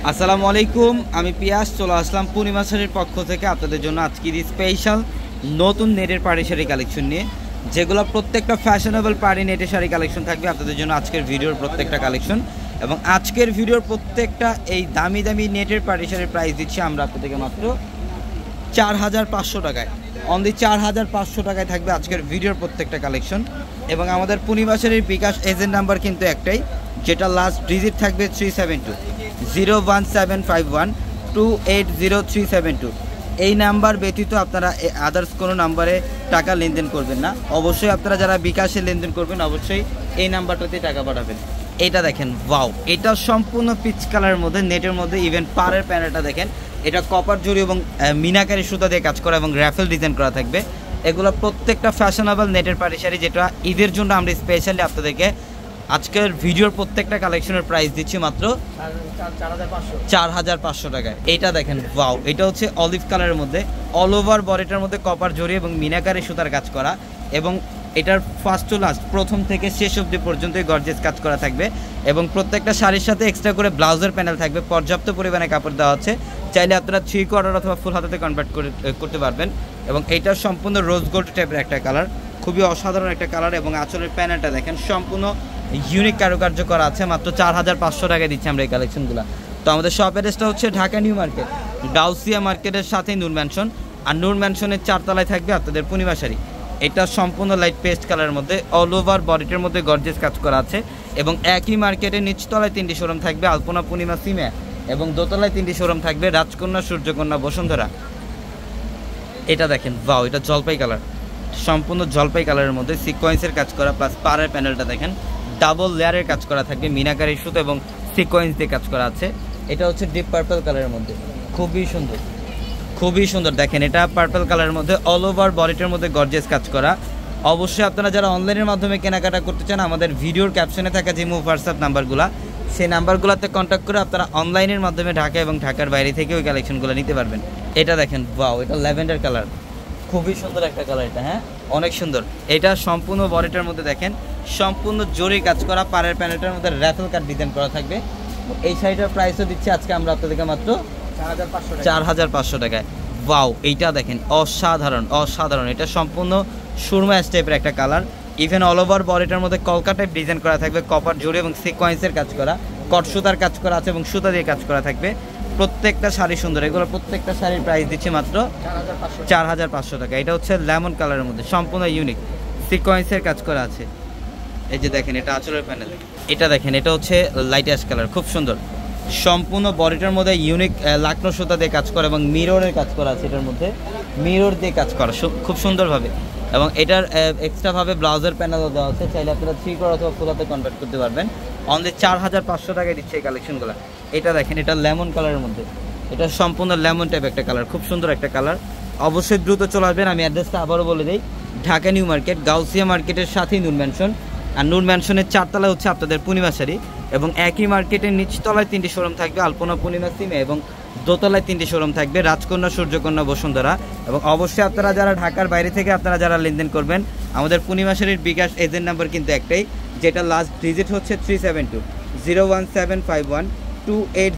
আসসালামু আলাইকুম, আমি পিয়াস চলে আসলাম পূর্ণিমা শাড়ির পক্ষ থেকে আপনাদের জন্য আজকের স্পেশাল নতুন নেটের পাড়ি শাড়ি কালেকশন নিয়ে, যেগুলো প্রত্যেকটা ফ্যাশনেবল পাড়ি নেটের শাড়ি কালেকশন থাকবে আপনাদের জন্য আজকের ভিডিওর প্রত্যেকটা কালেকশন। এবং আজকের ভিডিওর প্রত্যেকটা এই দামি দামি নেটের পাড়ি শাড়ির প্রাইস দিচ্ছি আমরা আপনাদেরকে মাত্র 4500 টাকায়। অনলি 4500 টাকায় থাকবে আজকের ভিডিওর প্রত্যেকটা কালেকশন। এবং আমাদের পূর্ণিমা শাড়ির বিকাশ এজেন্ট নাম্বার কিন্তু একটাই, যেটা লাস্ট ডিজিট থাকবে 372 01751 280 এই নাম্বার ব্যতীত আপনারা আদার্স কোনো নাম্বারে টাকা লেনদেন করবেন না। অবশ্যই আপনারা যারা বিকাশে লেনদেন করবেন অবশ্যই এই নাম্বারটাতে টাকা পাঠাবেন। এটা দেখেন, ওয়াও, এটা সম্পূর্ণ পিচ কালারের মধ্যে নেটের মধ্যে, ইভেন পাড়ের প্যানেলটা দেখেন, এটা কপার জরি এবং মিনাকারি সুতা দিয়ে কাজ করা এবং র্যাফেল ডিজাইন করা থাকবে। এগুলো প্রত্যেকটা ফ্যাশনেবল নেটের পাড়ি শাড়ি, যেটা ঈদের জন্য আমরা স্পেশালি আপনাদেরকে আজকের ভিডিওর প্রত্যেকটা কালেকশনের প্রাইস দিচ্ছি মাত্র 4500 টাকায়। এইটা দেখেন, ওয়াও, এটা হচ্ছে অলিভ কালারের মধ্যে অল ওভার বডিটার মধ্যে কপার জরি এবং মিনাকারি সুতার কাজ করা, এবং এটার ফার্স্ট টু লাস্ট প্রথম থেকে শেষ অবধি পর্যন্ত গর্জিয়াস কাজ করা থাকবে। এবং প্রত্যেকটা শাড়ির সাথে এক্সট্রা করে ব্লাউজের প্যানেল থাকবে, পর্যাপ্ত পরিমাণে কাপড় দেওয়া হচ্ছে, চাইলে আপনারা 3/4 অথবা ফুল হাতাতে কনভার্ট করতে পারবেন। এবং এইটার সম্পূর্ণ রোজ গোল্ড টাইপের একটা কালার, খুবই অসাধারণ একটা কালার। এবং আঁচলের প্যানেলটা দেখেন সম্পূর্ণ ইউনিক কারুকার্য করা আছে, মাত্র 4500 টাকায় দিচ্ছি আমরা এই কালেকশনগুলো। তো আমাদের শপ অ্যাড্রেসটা হচ্ছে ঢাকা নিউ মার্কেট, গাউসিয়া মার্কেটের সাথেই নূর ম্যানশন, আর নূর ম্যানশনের 4 তলায় থাকবে আপনাদের পূর্ণিমা শাড়ি। এটা সম্পূর্ণ লাইট পেস্ট কালারের মধ্যে অল ওভার বডিটার মধ্যে গর্জিয়াস কাজ করা আছে। এবং একই মার্কেটের নিচতলায় 3টি শোরুম থাকবে, আলপনা, পূর্ণিমা, সিমে, এবং দোতলায় 3টি শোরুম থাকবে, রাজকন্যা, সূর্যকন্যা, বসুন্ধরা। এটা দেখেন, ওয়াও, এটা জলপাই কালার, সম্পূর্ণ জলপাই কালারের মধ্যে সিকোয়েন্সের কাজ করা, প্লাস পাড়ের প্যানেলটা দেখেন ডাবল লেয়ারের কাজ করা থাকবে, মিনাকারি সুতো এবং সিকোয়েন্স দিয়ে কাজ করা আছে। এটা হচ্ছে ডিপ পার্পল কালারের মধ্যে, খুবই সুন্দর, খুবই সুন্দর। দেখেন, এটা পার্পল কালারের মধ্যে অল ওভার বডিটার মধ্যে গর্জিয়াস কাজ করা। অবশ্যই আপনারা যারা অনলাইনের মাধ্যমে কেনাকাটা করতে চান, আমাদের ভিডিওর ক্যাপশনে থাকা যে হোয়াটসঅ্যাপ নাম্বারগুলো, সেই নাম্বারগুলোতে কন্ট্যাক্ট করে আপনারা অনলাইনের মাধ্যমে ঢাকা এবং ঢাকার বাইরে থেকে ওই কালেকশনগুলো নিতে পারবেন। এটা দেখেন, ওয়াও, এটা ল্যাভেন্ডার কালার, খুবই সুন্দর একটা কালার, এটা হ্যাঁ অনেক সুন্দর। এটা সম্পূর্ণ বডিটার মধ্যে দেখেন সম্পূর্ণ জরি কাজ করা, পাড়ের প্যানেলটার মধ্যে র্যাফেল কাট ডিজাইন করা থাকবে। এই শাড়িটার প্রাইসও দিচ্ছি আজকে আমরা আপনাদেরকে মাত্র 4500 টাকায়। ওয়াও, এইটা দেখেন অসাধারণ অসাধারণ, এটা সম্পূর্ণ সুরমা স্টেপের একটা কালার, ইভেন অল ওভার বডিটার মধ্যে কলকা টাইপ ডিজাইন করা থাকবে, কপার জরি এবং সিকোয়েন্সের কাজ করা, কট সুতার কাজ করা আছে এবং সুতা দিয়ে কাজ করা থাকবে। প্রত্যেকটা শাড়ি সুন্দর, এগুলো প্রত্যেকটা শাড়ির প্রাইস দিচ্ছে মাত্র 4500 টাকা। এটা হচ্ছে লেমন কালারের মধ্যে সম্পূর্ণ ইউনিক সিকোয়েন্সের কাজ করা আছে। এই যে দেখেন, এটা আঁচলের প্যানেল, এটা দেখেন, এটা হচ্ছে লাইট অ্যাশ কালার, খুব সুন্দর, সম্পূর্ণ বডিটার মধ্যে ইউনিক লাকনো সুতা দিয়ে কাজ করা এবং মিররের কাজ করা আছে, এটার মধ্যে মিরর দিয়ে কাজ করা খুব সুন্দরভাবে। এবং এটার এক্সট্রাভাবে ব্লাউজের প্যানেলও দেওয়া আছে, চাইলে আপনারা 3/4 অথবা ফুল হাতে কনভার্ট করতে পারবেন। অনলি 4500 টাকায় দিচ্ছে এই কালেকশনগুলো। এটা দেখেন, এটা লেমন কালারের মধ্যে, এটা সম্পূর্ণ লেমন টাইপ একটা কালার, খুব সুন্দর একটা কালার। অবশ্যই দ্রুত চলে আসবেন। আমি অ্যাড্রেসটা আবারও বলে দিই, ঢাকা নিউ মার্কেট, গাউসিয়া মার্কেটের সাথেই নূর ম্যানশন, আর নূর ম্যানশনের 4 তলায় হচ্ছে আপনাদের পূর্ণিমা শাড়ি। এবং একই মার্কেটের নিচতলায় 3টি শোরুম থাকবে, আলপনা, পূর্ণিমা, সিমে, এবং দোতলায় 3টি শোরুম থাকবে, রাজকন্যা, সূর্যকন্যা, বসুন্ধরা। এবং অবশ্যই আপনারা যারা ঢাকার বাইরে থেকে আপনারা যারা লেনদেন করবেন, আমাদের পূর্ণিমা শাড়ির বিকাশ এজেন্ট নাম্বার কিন্তু একটাই, যেটা লাস্ট ডিজিট হচ্ছে 372 01751 280